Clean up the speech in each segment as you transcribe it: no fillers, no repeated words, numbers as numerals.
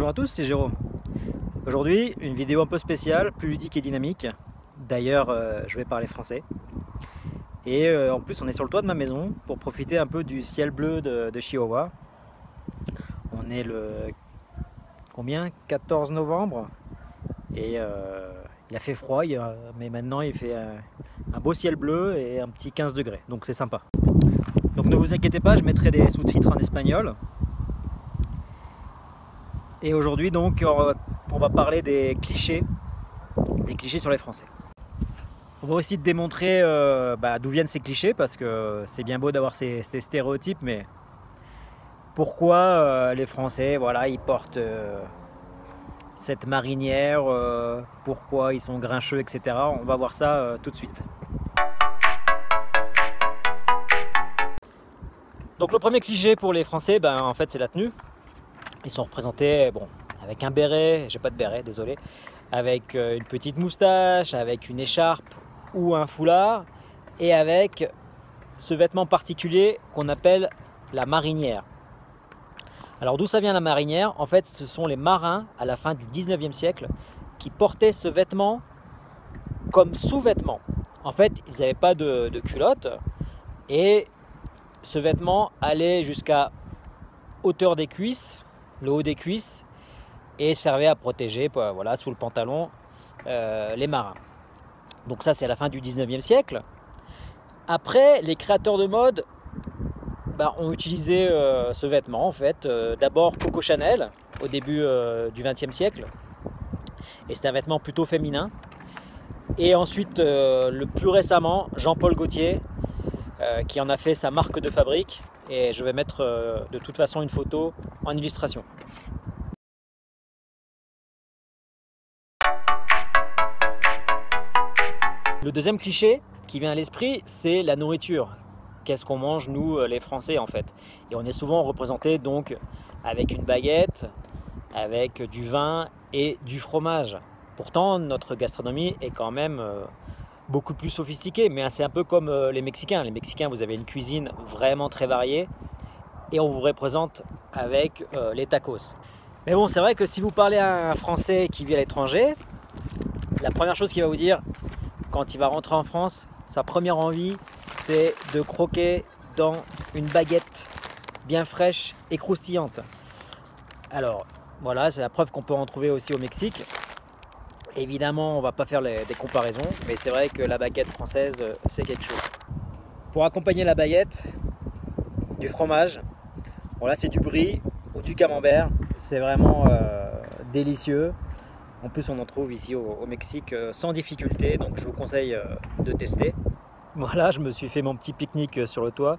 Bonjour à tous, c'est Jérôme. Aujourd'hui, une vidéo un peu spéciale, plus ludique et dynamique. D'ailleurs, je vais parler français. Et en plus, on est sur le toit de ma maison pour profiter un peu du ciel bleu de Chihuahua. On est le 14 novembre et il a fait froid, mais maintenant il fait un beau ciel bleu et un petit 15 degrés, donc c'est sympa. Donc ne vous inquiétez pas, je mettrai des sous-titres en espagnol. Et aujourd'hui donc on va parler des clichés sur les Français. On va aussi démontrer d'où viennent ces clichés, parce que c'est bien beau d'avoir ces stéréotypes, mais pourquoi les Français, voilà, ils portent cette marinière, pourquoi ils sont grincheux, etc. On va voir ça tout de suite. Donc le premier cliché pour les Français, en fait c'est la tenue. Ils sont représentés avec un béret, j'ai pas de béret, désolé, avec une petite moustache, avec une écharpe ou un foulard, et avec ce vêtement particulier qu'on appelle la marinière. Alors d'où ça vient la marinière? En fait, ce sont les marins à la fin du 19e siècle qui portaient ce vêtement comme sous-vêtement. En fait, ils n'avaient pas de culotte, et ce vêtement allait jusqu'à hauteur des cuisses, le haut des cuisses, et servait à protéger, voilà, sous le pantalon, les marins. Donc ça, c'est à la fin du 19e siècle. Après, les créateurs de mode ont utilisé ce vêtement, en fait. D'abord Coco Chanel, au début du 20e siècle. Et c'est un vêtement plutôt féminin. Et ensuite, le plus récemment, Jean-Paul Gaultier, qui en a fait sa marque de fabrique. Et je vais mettre de toute façon une photo en illustration. Le deuxième cliché qui vient à l'esprit, c'est la nourriture. Qu'est-ce qu'on mange, nous, les Français, en fait? Et on est souvent représenté donc avec une baguette, avec du vin et du fromage. Pourtant, notre gastronomie est quand même beaucoup plus sophistiquée, mais c'est un peu comme les Mexicains. Les Mexicains, vous avez une cuisine vraiment très variée, et on vous représente avec les tacos. Mais bon, c'est vrai que si vous parlez à un Français qui vit à l'étranger, la première chose qu'il va vous dire quand il va rentrer en France, sa première envie, c'est de croquer dans une baguette bien fraîche et croustillante. Alors voilà, c'est la preuve qu'on peut en trouver aussi au Mexique. Évidemment, on ne va pas faire des comparaisons, mais c'est vrai que la baguette française, c'est quelque chose. Pour accompagner la baguette, du fromage, là c'est du brie ou du camembert, c'est vraiment délicieux. En plus, on en trouve ici au Mexique sans difficulté, donc je vous conseille de tester. Voilà, je me suis fait mon petit pique-nique sur le toit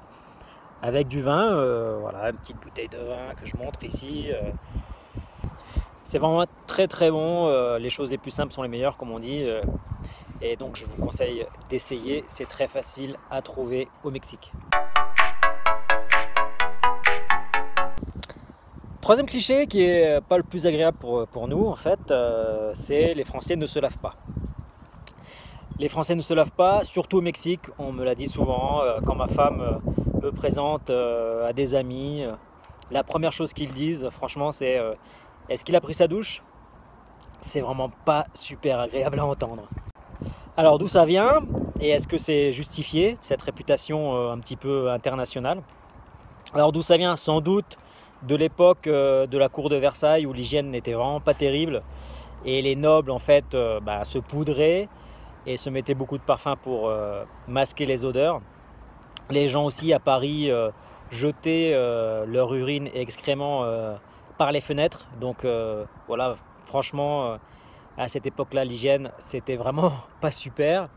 avec du vin, voilà, une petite bouteille de vin que je montre ici. C'est vraiment très très bon, les choses les plus simples sont les meilleures, comme on dit, et donc je vous conseille d'essayer, c'est très facile à trouver au Mexique. Troisième cliché qui est pas le plus agréable pour nous, en fait, c'est les Français ne se lavent pas. Les Français ne se lavent pas, surtout au Mexique, on me l'a dit souvent, quand ma femme me présente à des amis, la première chose qu'ils disent, franchement, c'est est-ce qu'il a pris sa douche? C'est vraiment pas super agréable à entendre. Alors d'où ça vient? Et est-ce que c'est justifié, cette réputation un petit peu internationale? Alors d'où ça vient? Sans doute de l'époque de la cour de Versailles, où l'hygiène n'était vraiment pas terrible, et les nobles en fait se poudraient et se mettaient beaucoup de parfum pour masquer les odeurs. Les gens aussi à Paris jetaient leur urine et excréments par les fenêtres, donc voilà, franchement à cette époque là l'hygiène c'était vraiment pas super.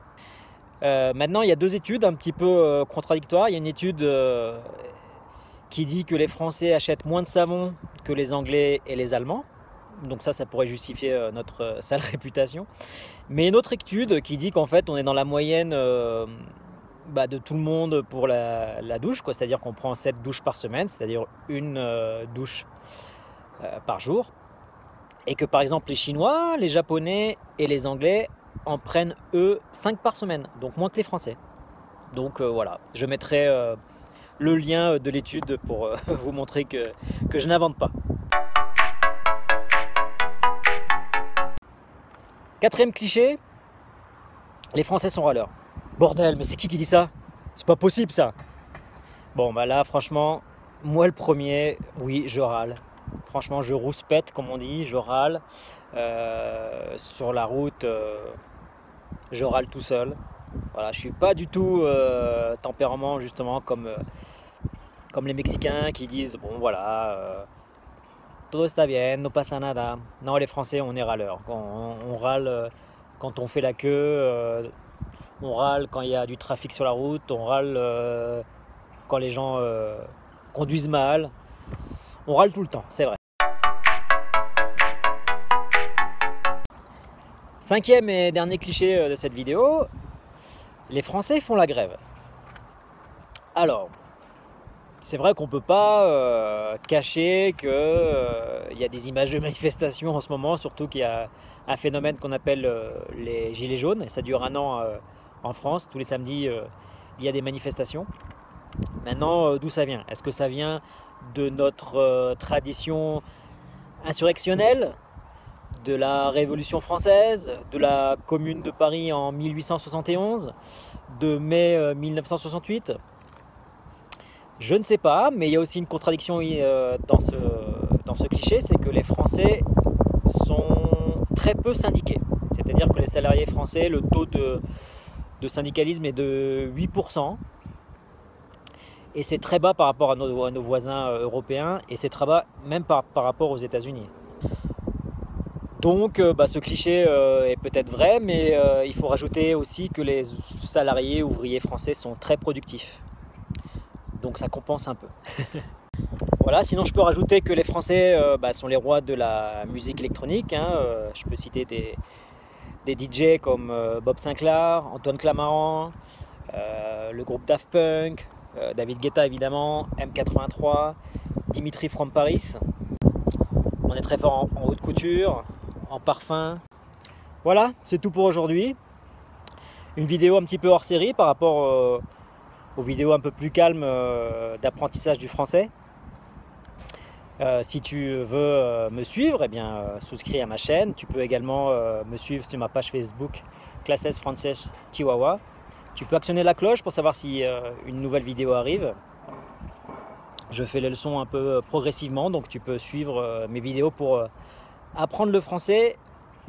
Maintenant il y a deux études un petit peu contradictoires. Il y a une étude qui dit que les Français achètent moins de savon que les Anglais et les Allemands. Donc ça pourrait justifier notre sale réputation. Mais une autre étude qui dit qu'en fait on est dans la moyenne de tout le monde pour la douche, c'est-à-dire qu'on prend 7 douches par semaine, c'est-à-dire une douche par jour. Et que par exemple les Chinois, les Japonais et les Anglais en prennent eux 5 par semaine, donc moins que les Français. Donc voilà, je mettrai le lien de l'étude pour vous montrer que je n'invente pas. Quatrième cliché, les Français sont râleurs. Bordel, mais c'est qui dit ça? C'est pas possible ça. Bon, bah là, franchement, moi le premier, oui, je râle. Franchement, je rouspète, comme on dit, je râle. Sur la route, je râle tout seul. Voilà, je suis pas du tout tempérament, justement, comme les Mexicains qui disent, bon voilà, todo está bien, no pasa nada. Non, les Français, on est râleurs. On râle quand on fait la queue, on râle quand il y a du trafic sur la route, on râle quand les gens conduisent mal. On râle tout le temps, c'est vrai. Cinquième et dernier cliché de cette vidéo, les Français font la grève. Alors, c'est vrai qu'on ne peut pas cacher qu'il y a des images de manifestations en ce moment, surtout qu'il y a un phénomène qu'on appelle les gilets jaunes. Ça dure un an en France. Tous les samedis, il y a des manifestations. Maintenant, d'où ça vient? Est-ce que ça vient de notre tradition insurrectionnelle, de la Révolution française, de la Commune de Paris en 1871, de mai 1968? Je ne sais pas, mais il y a aussi une contradiction dans ce cliché, c'est que les Français sont très peu syndiqués. C'est-à-dire que les salariés français, le taux de syndicalisme est de 8%. Et c'est très bas par rapport à nos voisins européens, et c'est très bas même par rapport aux États-Unis. Donc ce cliché est peut-être vrai, mais il faut rajouter aussi que les salariés ouvriers français sont très productifs. Donc ça compense un peu. Voilà, sinon je peux rajouter que les Français sont les rois de la musique électronique. Je peux citer des DJ comme Bob Sinclair, Antoine Clamaran, le groupe Daft Punk, David Guetta évidemment, M83, Dimitri from Paris. On est très fort en haute couture, en parfum. Voilà, c'est tout pour aujourd'hui. Une vidéo un petit peu hors série par rapport aux vidéos un peu plus calmes d'apprentissage du français. Si tu veux me suivre, eh bien, souscris à ma chaîne. Tu peux également me suivre sur ma page Facebook Classes Frances Chihuahua. Tu peux actionner la cloche pour savoir si une nouvelle vidéo arrive. Je fais les leçons un peu progressivement, donc tu peux suivre mes vidéos pour apprendre le français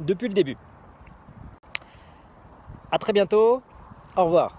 depuis le début. À très bientôt, au revoir.